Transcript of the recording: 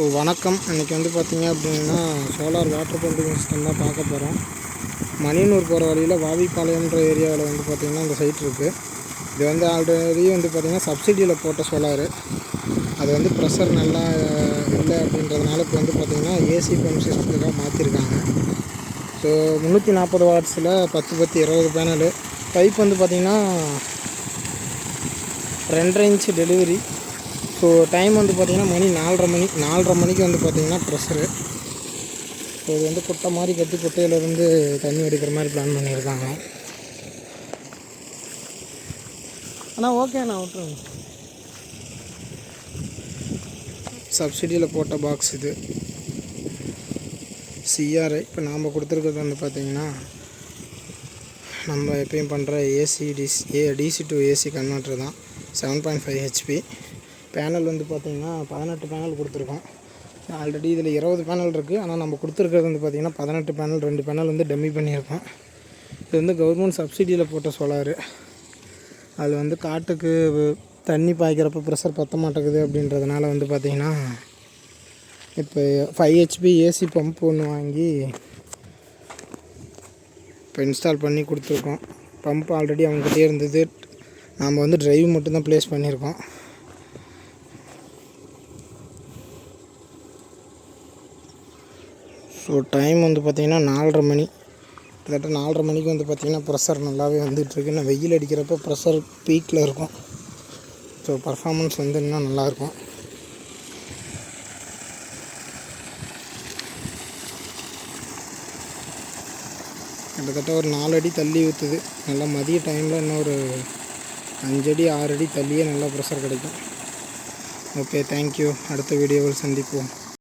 So வணக்கம். இன்றைக்கி வந்து பார்த்திங்க அப்படின்னா சோலார் வாட்டர் பம்பிங் சிஸ்டம் தான் பார்க்க போகிறோம். மணியனூர் போகிற வழியில் வாவிப்பாளையம்ன்ற ஏரியாவில் வந்து பார்த்திங்கன்னா இந்த சைட் இருக்குது. இது வந்து ஆல்ரெடி வந்து பார்த்திங்கன்னா சப்சிடியில் போட்ட சோலாரு. அது வந்து ப்ரெஷர் நல்லா இல்லை அப்படின்றதுனால இப்போ வந்து பார்த்திங்கன்னா ஏசி பம்ப் சிஸ்டத்துக்காக மாற்றிருக்காங்க. So 340 வாட்ஸில் 10-20 panel. பைப் வந்து பார்த்திங்கன்னா 2.5 இன்ச்சு டெலிவரி. ஸோ டைம் வந்து பார்த்திங்கன்னா மணி 4:30 மணிக்கு வந்து பார்த்திங்கன்னா ப்ரெஷரு. ஸோ இது வந்து குட்டை மாதிரி கட்டி குட்டையிலேருந்து தண்ணி எடுக்கிற மாதிரி பிளான் பண்ணியிருக்காங்க. ஆனால் ஓகே நான் விட்டுருங்க. சப்சிடியில் போட்ட பாக்ஸ் இது சிஆர்ஐ. இப்போ நாம் கொடுத்துருக்கிறது வந்து பார்த்திங்கன்னா நம்ம எப்பயும் பண்ணுற டிசி டு ஏசி கன்வெர்ட்டர் தான். 7.5 HP. பேனல் வந்து பார்த்திங்கன்னா 18 பேனல் கொடுத்துருக்கோம். ஆல்ரெடி இதில் 20 பேனல் இருக்குது. ஆனால் நம்ம கொடுத்துருக்கிறது வந்து பார்த்திங்கன்னா 18 பேனல். 2 பேனல் வந்து டம்மி பண்ணியிருக்கோம். இது வந்து கவர்மெண்ட் சப்சிடியில் போட்ட சோலாரு. அது வந்து காட்டுக்கு தண்ணி பாய்க்கிறப்ப ப்ரெஷர் பற்ற மாட்டேங்குது அப்படின்றதுனால வந்து பார்த்திங்கன்னா இப்போ 5 HP ஏசி பம்ப் ஒன்று வாங்கி இப்போ இன்ஸ்டால் பண்ணி கொடுத்துருக்கோம். பம்ப் ஆல்ரெடி அவங்ககிட்டே இருந்தது. நாம் வந்து ட்ரைவ் மட்டும்தான் ப்ளேஸ் பண்ணியிருக்கோம். ஸோ டைம் வந்து பார்த்திங்கன்னா 4:30 மணி. கிட்டத்தட்ட 4:30 மணிக்கு வந்து பார்த்திங்கன்னா ப்ரெஷர் நல்லாவே வந்துட்டுருக்கு. இன்னும் வெயில் அடிக்கிறப்போ ப்ரெஷர் பீக்கில் இருக்கும். ஸோ பர்ஃபார்மன்ஸ் வந்து இன்னும் நல்லாயிருக்கும். கிட்டத்தட்ட ஒரு 4 அடி தள்ளி ஊற்றுது. நல்லா மதிய டைமில் இன்னும் ஒரு 5 அடி 6 அடி தள்ளியே நல்லா ப்ரெஷர் கிடைக்கும். Okay, thank you. அடுத்த வீடியோவில் சந்திப்போம்.